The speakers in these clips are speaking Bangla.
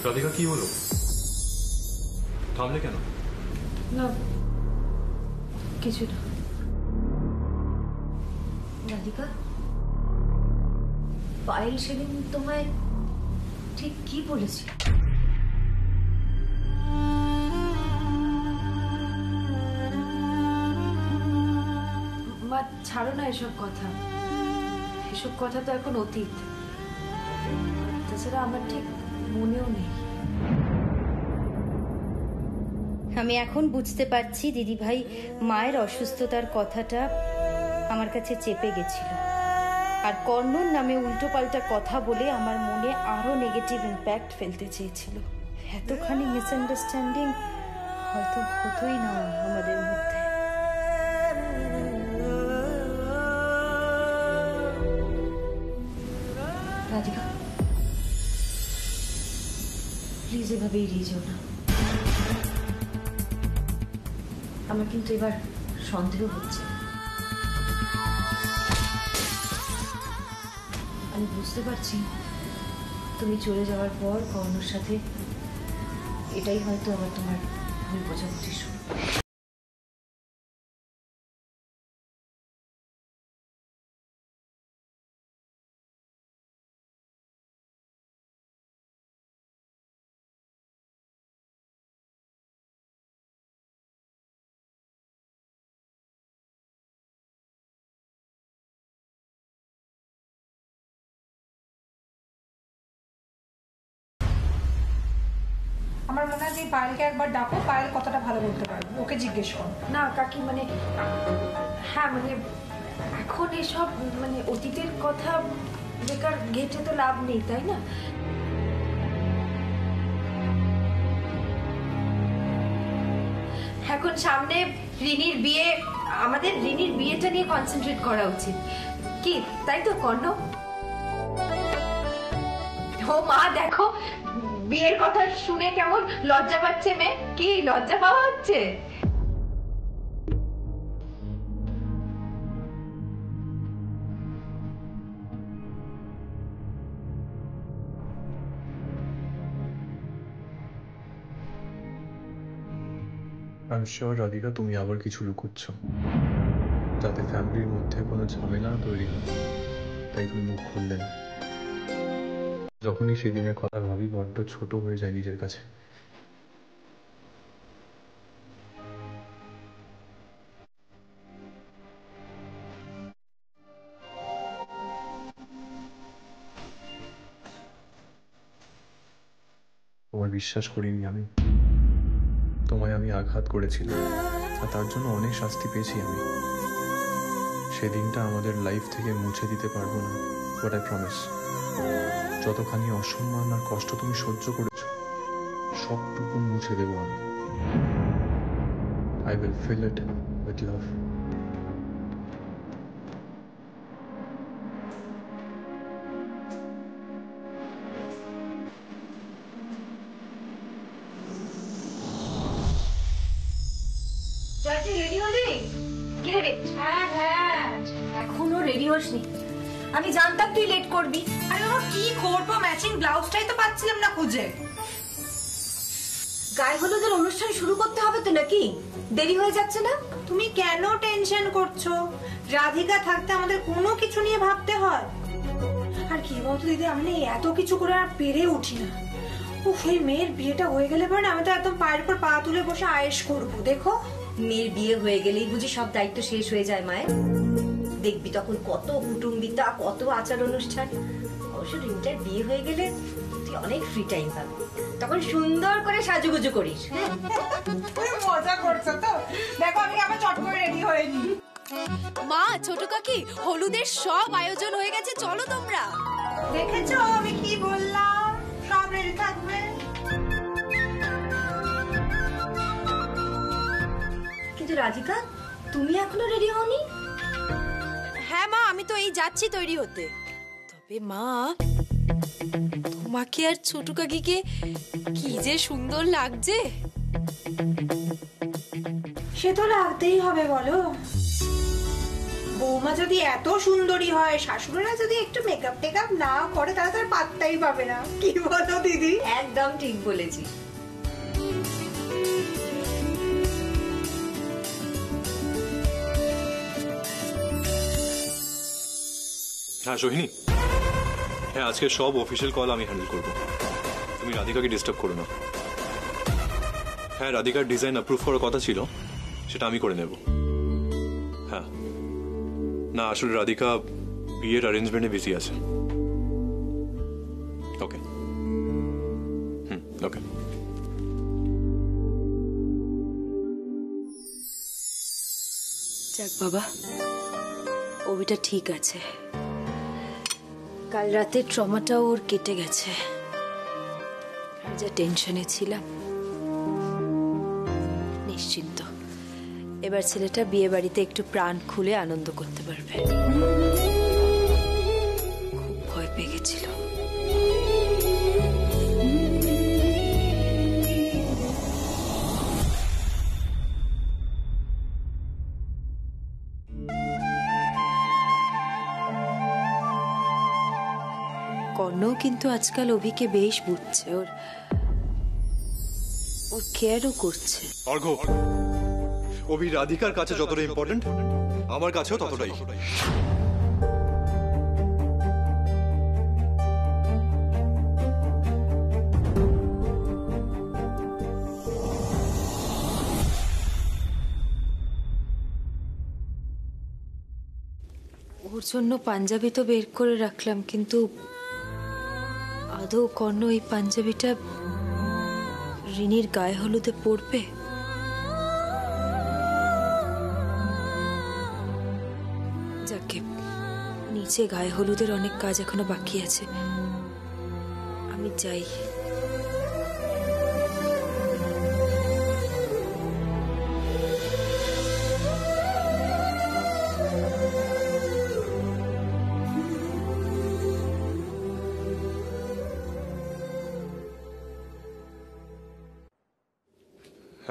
রাধিকা কি হলো? থামলে কেন? না কিছু না। রাধিকা, পায়েল সেদিন তোমায় ঠিক কি বলেছে? মা ছাড়ো না এসব কথা, এসব কথা তো এখন অতীত। তাছাড়া আমার ঠিক মনেও নেই। আমি এখন বুঝতে পারছি দিদিভাই মায়ের অসুস্থতার কথাটা আমার কাছে চেপে গেছিল, আর কর্ণর নামে উল্টো পাল্টা কথা বলে আমার মনে আরো নেগেটিভ ইম্প্যাক্ট ফেলতে চেয়েছিল। এতখানি মিসআন্ডারস্ট্যান্ডিং হয়তো হতোই না আমাদের মধ্যে। রাধিকা প্লিজ এভাবে এড়িয়ে যাও না। আমার কিন্তু এবার সন্দেহ হচ্ছে। আমি বুঝতে পারছি তুমি চলে যাওয়ার পর কর্ণর সাথে এটাই হয়তো আবার তোমার ভুল বোঝাবুঝি শুরু। আমার মনে হয় যে পায়েলকে একবার ডাকো, পায়েল কতটা ভালো বলতে পারবে, ওকে জিজ্ঞেস করো। না কাকি, মানে হ্যাঁ মানে এখন এসব মানে অতীতের কথা বেকার ঘেটে তো লাভ নেই, তাই না? এখন সামনে রিনির বিয়ে, আমাদের রিনির বিয়েটা নিয়ে কনসেন্ট্রেট করা উচিত কি, তাই তো কর্ণ? ও মা দেখো বিয়ের কথা শুনে কেমন লজ্জা পাচ্ছে মেয়ে। কি লজ্জা পাওয়া হচ্ছে? আমি শিওর রাধিকা তুমি আবার কিছু লুকোচ্ছ, যাতে ফ্যামিলির মধ্যে কোনো ঝামেলা তৈরি হয়, তাই তুমি মুখ খুললে না। যখনই সেদিনের কথা ভাবি বড্ড ছোট হয়ে যায় নিজের কাছে। তোমার বিশ্বাস করিনি আমি, তোমায় আমি আঘাত করেছিলাম, আর তার জন্য অনেক শাস্তি পেয়েছি আমি। সেদিনটা আমাদের লাইফ থেকে মুছে দিতে পারবো না, বাট আই প্রমিস যতখানি অসম্মান আর কষ্ট তুমি সহ্য করেছো সবটুকু মুছে দেবো আমি। I will fill it with love. Ready হলি? হ্যাঁ হ্যাঁ এখনো রেডি হসনি। আমি জানতাম তুই লেট করবি। আরে বাবা কি করবো, ম্যাচিং ব্লাউজটাই তো পাচ্ছিলাম না খুঁজে। গায়ে হলুদের অনুষ্ঠান শুরু করতে হবে তো নাকি? দেরি হয়ে যাচ্ছে না? তুমি কেন টেনশন করছো? রাধিকা থাকতে আমাদের কোনো কিছু নিয়ে ভাবতে হয়। আর কি বলতো দিদি, আমি এত কিছু করে আর পেরে উঠি না। উফ, এই মেয়ের বিয়েটা হয়ে গেলে পরে আমি তো একদম পায়ের উপর পা তুলে বসে আয়েশ করবো। দেখো মেয়ের বিয়ে হয়ে গেলেই বুঝি সব দায়িত্ব শেষ হয়ে যায় মায়ের? দেখবি তখন কত কুটুম্বিতা, কত আচার অনুষ্ঠান। অবশ্য রিমিটার বিয়ে হয়ে গেলে তুই অনেক ফ্রি টাইম পাবি, তখন সুন্দর করে সাজুগুজু করিস। মজা করছো তো? দেখো আমি আবার চট করে রেডি হয়ে নি। মা, ছোট কাকি, হলুদের সব আয়োজন হয়ে গেছে, চলো তোমরা। দেখেছো আমি কি বললাম, সব রেডি থাকবে। কিন্তু রাধিকা তুমি এখনো রেডি হওনি? হ্যাঁ মা, আমি তো এই যাচ্ছি তৈরি হতে। তবে মা, তোমাকে আর ছোট কাকিকে কি যে সুন্দর লাগছে। সে তো লাগতেই হবে বলো। বৌমা যদি এত সুন্দরী হয়, শাশুড়িরা যদি একটু মেকআপ টেকআপ না করে তাহলে তার পাত্তাই পাবে না। কি বলো দিদি? একদম ঠিক বলেছিস। হ্যাঁ সোহিনী, হ্যাঁ আজকে সব অফিসিয়াল কল আমি হ্যান্ডেল করবো, তুমি রাধিকাকে ডিস্টার্ব করো না। হ্যাঁ রাধিকার ডিজাইন অ্যাপ্রুভ করার কথা ছিল, সেটা আমি করে নেব। হ্যাঁ না, আসলে রাধিকা বিয়ের অ্যারেঞ্জমেন্টে বিজি আছে। ওকে ওকে। যাক বাবা, ওবিটা ঠিক আছে। কাল রাতের ট্রমাটাও ওর কেটে গেছে। আমি যা টেনশনে ছিলাম, নিশ্চিন্ত। এবার ছেলেটা বিয়ে বাড়িতে একটু প্রাণ খুলে আনন্দ করতে পারবে। খুব ভয় পেয়ে গেছিল। কর্ণও কিন্তু আজকাল অভিকে বেশ বুঝছে, ওর কেয়ারও করছে। অর্ঘ্য, অভি রাধিকার কাছে যতটা ইম্পর্টেন্ট, আমার কাছেও ততটাই। ওর জন্য পাঞ্জাবি তো বের করে রাখলাম, কিন্তু আদৌ কর্ণ এই পাঞ্জাবিটা রিনির গায়ে হলুদে পড়বে? যাকে নিচে গায়ে হলুদের অনেক কাজ এখনো বাকি আছে, আমি যাই।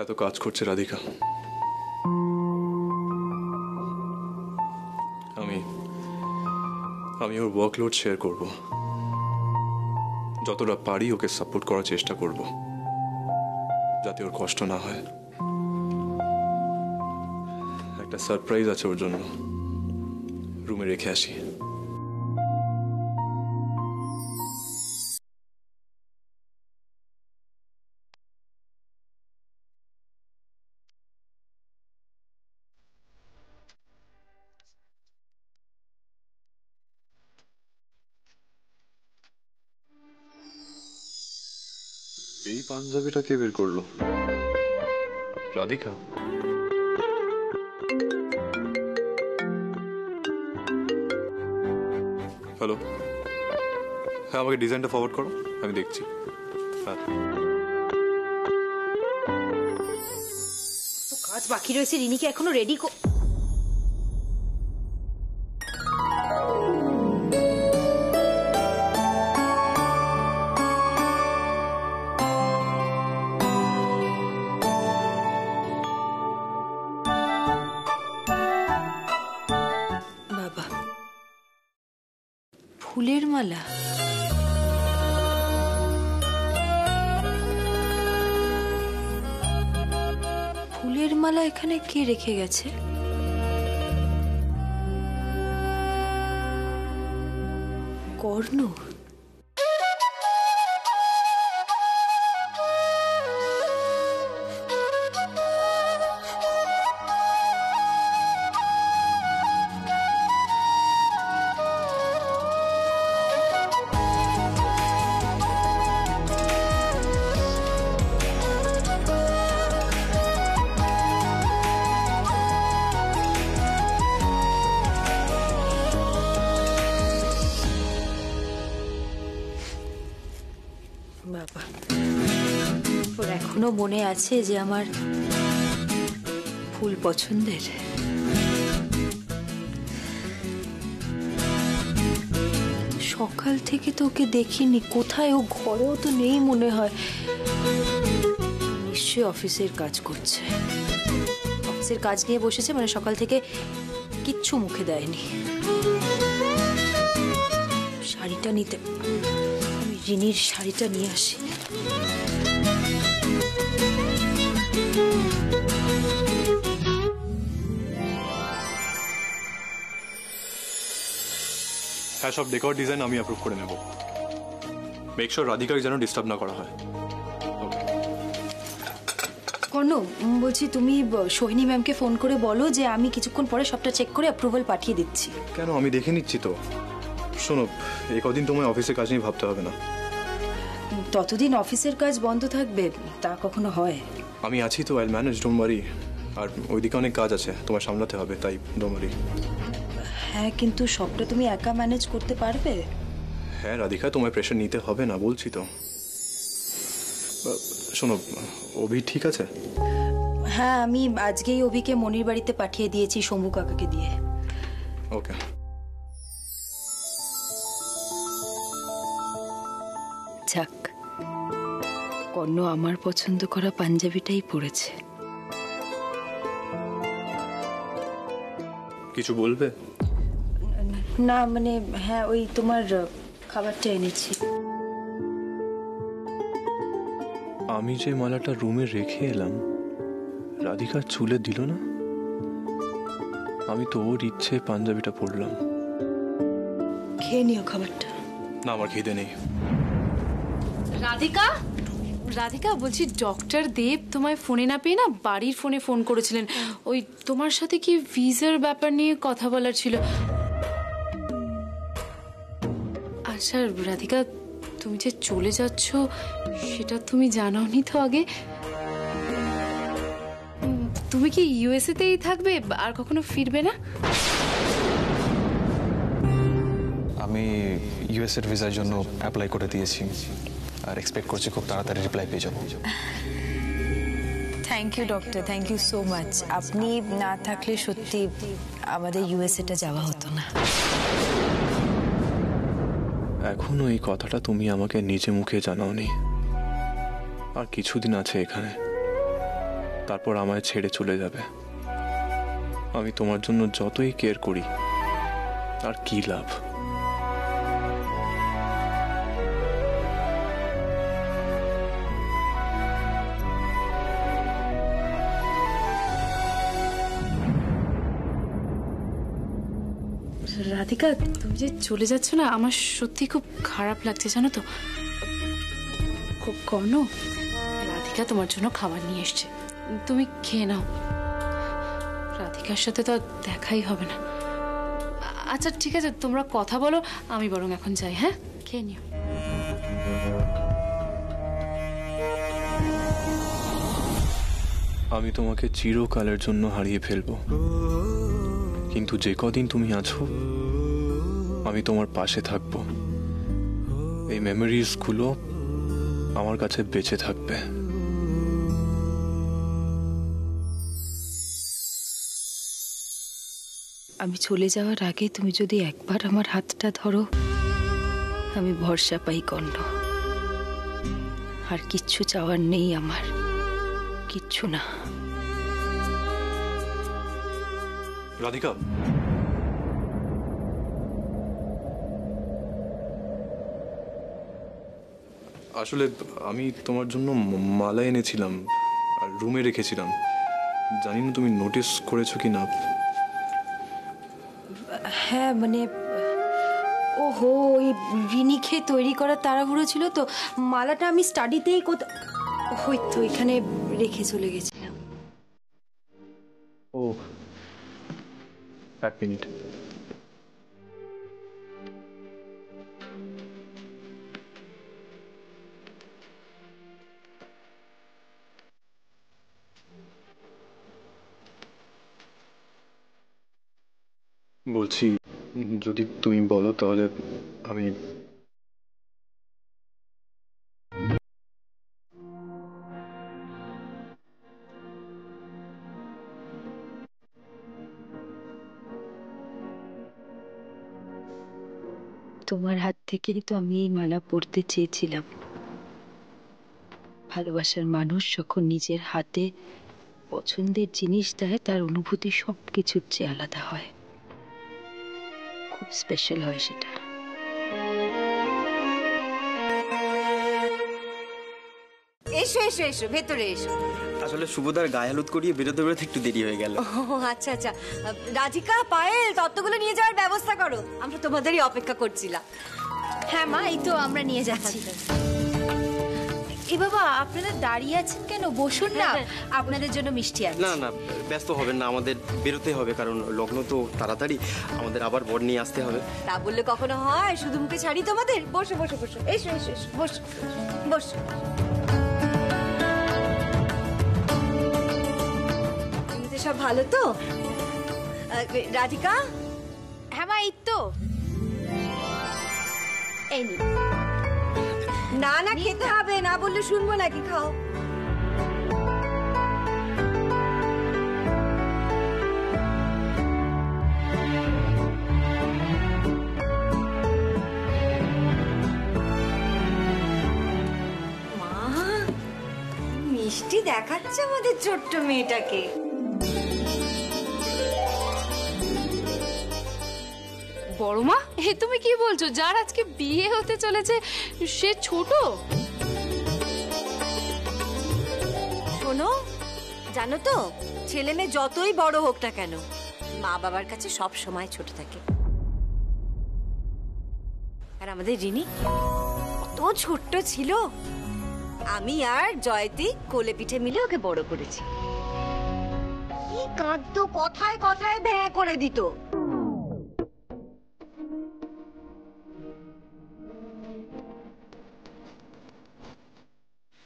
এত কাজ করছে রাধিকা, আমি ওর ওয়ার্কলোড শেয়ার করব, যতটা পারি ওকে সাপোর্ট করার চেষ্টা করব, যাতে ওর কষ্ট না হয়। একটা সারপ্রাইজ আছে ওর জন্য, রুমে রেখে আসি। এই পাঞ্জাবিটা কে বের করলো? রাধিকা? হ্যালো, হ্যাঁ আমাকে ডিজাইনটা ফরওয়ার্ড করো, আমি দেখছি। হ্যাঁ তো কাজ বাকি রয়েছে, রিনিকে এখনো রেডি ফুলের মালা। ফুলের মালা এখানে কে রেখে গেছে? কর্ণ? বাবা, ওর এখনো মনে আছে যে আমার ফুল পছন্দের। সকাল থেকে তো ওকে দেখিনি, কোথায়? ও ঘরেও তো নেই মনে হয়। নিশ্চয়ই অফিসের কাজ করছে, অফিসের কাজ নিয়ে বসেছে, মানে সকাল থেকে কিচ্ছু মুখে দেয়নি। শাড়িটা নিতে, আমি রিনির শাড়িটা নিয়ে আসি। হ্যাঁ, সব ডেকোর ডিজাইন আমি অ্যাপ্রুভ করে নেব। মেক শিওর রাধিকাকে যেন ডিস্টার্ব না করা হয়। কর্ণ, বলছি তুমি সোহিনী ম্যামকে ফোন করে বলো যে আমি কিছুক্ষণ পরে সবটা চেক করে অ্যাপ্রুভাল পাঠিয়ে দিচ্ছি। কেন, আমি দেখে নিচ্ছি তো। শোনো, এই কদিন তোমায় অফিসের কাজ নিয়ে ভাবতে হবে না। ততদিন অফিসের কাজ বন্ধ থাকবে তা কখনো হয়? আমি আছি তো, আই ম্যানেজ, ডোন্ট ওয়ারি। আর ওইদিকে অনেক কাজ আছে, তোমার সামলাতে হবে, তাই ডোন্ট ওয়ারি। হ্যাঁ, কিন্তু সবটা তুমি একা ম্যানেজ করতে পারবে? হ্যাঁ রাধিকা, তোমায় প্রেশার নিতে হবে না, বলছি তো। শোনো, অভি ঠিক আছে? হ্যাঁ, আমি আজকেই অভিকে মনির বাড়িতে পাঠিয়ে দিয়েছি শম্ভু কাকাকে দিয়ে। ওকে। যাক, কর্ণ আমার পছন্দ করা পাঞ্জাবিটাই পরেছে। কিছু বলবে? না মানে, হ্যাঁ ওই তোমার খাবারটা এনেছি। আমি যে মালাটা রুমে রেখে এলাম, রাধিকা চুলে দিল না। আমি তো ওর ইচ্ছে পাঞ্জাবিটা পরলাম। খেয়ে নিও খাবারটা। না, আমার খিদে নেই। রাধিকা, রাধিকা বলছি, ডক্টর দেব তোমায় ফোনে না পেয়ে না বাড়ির ফোনে ফোন করেছিলেন। ওই তোমার সাথে কি ভিসার ব্যাপার নিয়ে কথা বলার ছিল। আচ্ছা রাধিকা, তুমি যে চলে যাচ্ছ সেটা তুমি জানাওনি তো আগে? তুমি কি ইউএসএ তেই থাকবে, আর কখনো ফিরবে না? আমি ইউএস এর ভিসার জন্য অ্যাপ্লাই করে দিয়েছি, আর এক্সপেক্ট করছি খুব তাড়াতাড়ি রিপ্লাই পেয়ে যাবো। Thank you doctor, thank you so much. আপনি না থাকলে সত্যি আমাদের ইউএসএটা যাওয়া হতো না। এখনো এই কথাটা তুমি আমাকে নিজে মুখে জানাওনি। আর কিছুদিন আছে এখানে, তারপর আমায় ছেড়ে চলে যাবে। আমি তোমার জন্য যতই কেয়ার করি, আর কি লাভ? রাধিকা, তুমি যে চলে যাচ্ছ না, আমার সত্যি খুব খারাপ লাগছে জানো তো। খুব কর্ণ, রাধিকা তোমার জন্য খাবার নিয়ে এসছে, তুমি খেয়ে নাও। রাধিকার সাথে তো দেখাই হবে না। আচ্ছা ঠিক আছে, তোমরা কথা বলো, আমি বরং এখন যাই। হ্যাঁ, খেয়ে নিও। আমি তোমাকে চিরকালের জন্য হারিয়ে ফেলবো, কিন্তু যে কদিন তুমি আছো আমি তোমার পাশে থাকবো। এই মেমোরিজ গুলো আমার কাছে বেঁচে থাকবে। আমি চলে যাওয়ার আগে তুমি যদি একবার আমার হাতটা ধরো, আমি ভরসা পাই কর্ণ। আর কিচ্ছু চাওয়ার নেই আমার, কিচ্ছু না। রাধিকা, আসলে আমি তোমার জন্য মালা এনেছিলাম আর রুমে রেখেছিলাম। জানি না তুমি নোটিস করেছো কি না। হ্যাঁ মানে, ওহো, ওই রিনি খেয়ে তৈরি করার তাড়াহুড়ো ছিল তো। মালাটা আমি স্টাডিতেই হয়তো এখানে রেখে চলে গেছিলাম। ও, এক মিনিট। বলছি, যদি তুমি বলো তাহলে আমি তোমার হাত থেকেই তো আমি এই মালা পরতে চেয়েছিলাম। ভালোবাসার মানুষ যখন নিজের হাতে পছন্দের জিনিস দেয়, তার অনুভূতি সবকিছুর চেয়ে আলাদা হয়। খুব স্পেশাল হয় সেটা। এসো এসো এসো, ভেতরে এসো। আসলে শুভদার গায়ে হলুদ করিয়ে বেরোতে বেরোতে একটু দেরি হয়ে গেল। ও আচ্ছা আচ্ছা, রাধিকা, পায়েল তত্ত্বগুলো নিয়ে যাওয়ার ব্যবস্থা করো, আমরা তোমাদেরই অপেক্ষা করছিলাম। হ্যাঁ মা, এই তো আমরা নিয়ে যাচ্ছি। এ বাবা, আপনারা দাঁড়িয়ে আছেন কেন? বসুন না, আপনাদের জন্য মিষ্টি আছে। না না, ব্যস্ত হবেন না, আমাদের বেরোতে হবে, কারণ লগ্ন তো তাড়াতাড়ি, আমাদের আবার বর নিয়ে আসতে হবে। তা বললে কখনো হয়? শুধু মুখে ছাড়ি তোমাদের। বসো বসো বসো, এসো এসো এসো, বসো বসো। এমনিতে সব ভালো তো? রাধিকা? হ্যাঁ মা, এই তো। এই নি। না না, খেতে হবে, না বললে শুনবো নাকি, খাও। মা, মিষ্টি দেখাচ্ছে আমাদের ছোট্ট মেয়েটাকে। বড় মা, এ তুমি কি বলছো? যার আজকে বিয়ে হতে চলেছে সে ছোট? শোনো, জানো তো, ছেলে মেয়ে যতই বড় হোক না কেন, মা বাবার কাছে সব সময় ছোট থাকে। আর আমাদের রিনি কত ছোট্ট ছিল, আমি আর জয়তি কোলে পিঠে মিলে ওকে বড় করেছি। কি কাঁদতো, কথায় কথায় ভ্যাঁ করে দিত।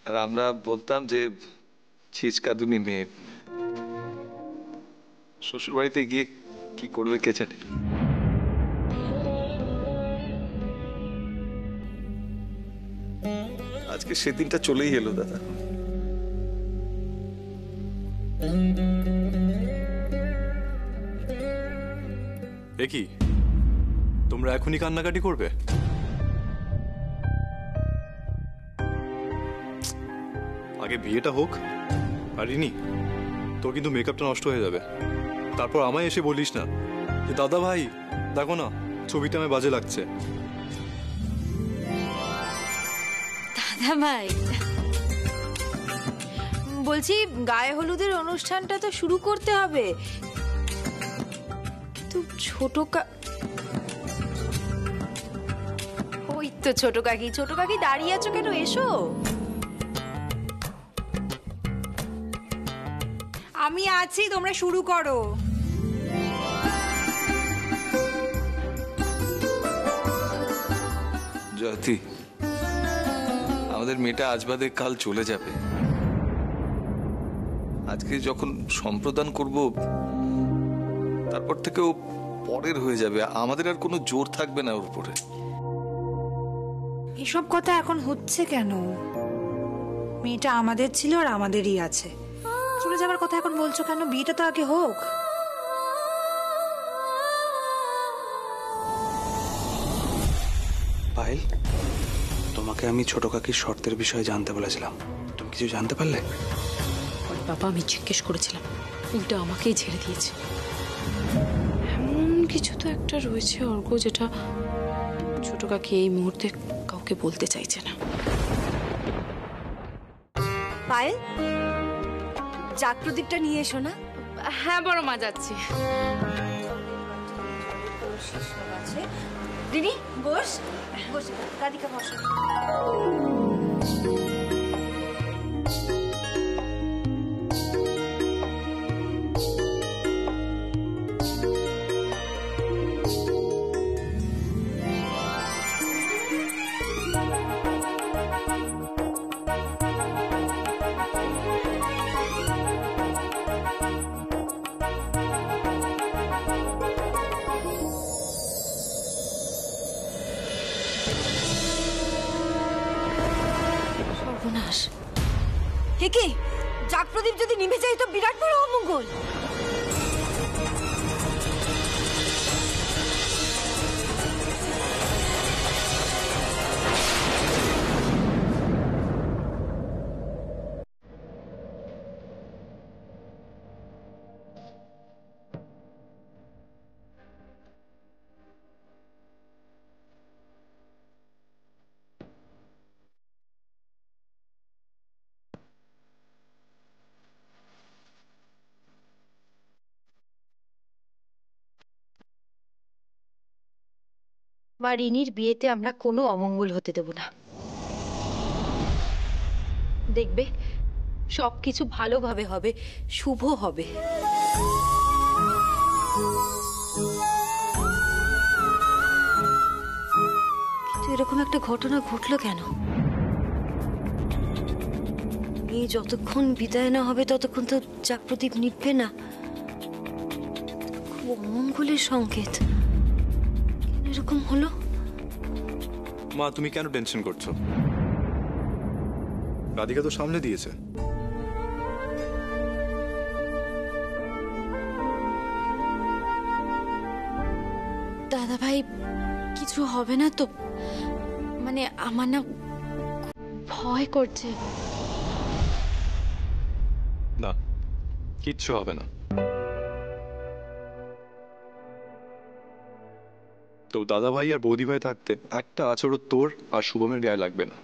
আর আমরা বলতাম যে ছিচকাদুনি মেয়ে, শ্বশুর বাড়িতে গিয়ে কি করবে কে জানে। আজকে সেদিনটা চলেই এলো দাদা। এ কি, তোমরা এখনই কান্নাকাটি করবে? আগে বিয়েটা হোক। পারিনি তোর কিন্তু মেকআপটা নষ্ট হয়ে যাবে, তারপর আমায় এসে বলিস না যে দাদা ভাই দেখো না ছবিটা আমায় বাজে লাগছে। দাদা ভাই, বলছি গায়ে হলুদের অনুষ্ঠানটা তো শুরু করতে হবে, কিন্তু ওই তো ছোট কাকি দাঁড়িয়ে আছো কেন? এসো। আমি আছি, তোমরা শুরু করো। জয়তি, আমাদের মেয়েটা আজ বাদে কাল চলে যাবে। আজকে যখন সম্প্রদান করব, তারপর থেকে ও পরের হয়ে যাবে, আমাদের আর কোনো জোর থাকবে না ওর উপরে। এসব কথা এখন হচ্ছে কেন? মেয়েটা আমাদের ছিল আর আমাদেরই আছে, চলে যাবার কথা এখন বলছো কেন? বিয়েটা তো আগে হোক। পায়েল, তোমাকে আমি ছোট কাকির শর্তের বিষয়ে জানতে বলেছিলাম, তুমি কিছু জানতে পারলে? ওর বাবা, আমি জিজ্ঞেস করেছিলাম, উল্টো আমাকেই ছেড়ে দিয়েছে। এমন কিছু তো একটা রয়েছে অর্ঘ্য, যেটা ছোট কাকি এই মুহূর্তে কাউকে বলতে চাইছে না। পায়েল, জাগ প্রদীপটা নিয়ে এসো না। হ্যাঁ বড় মা, যাচ্ছি। রিনি বস, রাধিকা বসো। সর্বনাশ! হে কি, জাগ প্রদীপ যদি নিভে যায় তো বিরাট বড় অমঙ্গল। মা, রিনির বিয়েতে আমরা কোনো অমঙ্গল হতে দেব না। দেখবে সবকিছু ভালোভাবে হবে, শুভ হবে। কিন্তু এরকম একটা ঘটনা ঘটলো কেন? মেয়ে যতক্ষণ বিদায় না হবে ততক্ষণ তো চাক প্রদীপ নিভবে না। খুব অমঙ্গলের সংকেত। কেন এরকম হলো? মা, তুমি কেন টেনশন করছো? রাধিকা তো সামলে দিয়েছে। দাদা ভাই, কিছু হবে না তো? মানে আমার না ভয় করছে। না, কিচ্ছু হবে না। তো দাদা ভাই আর বৌদি ভাই থাকতে একটা আচরণ তোর আর শুভমের গায়ে লাগবে না।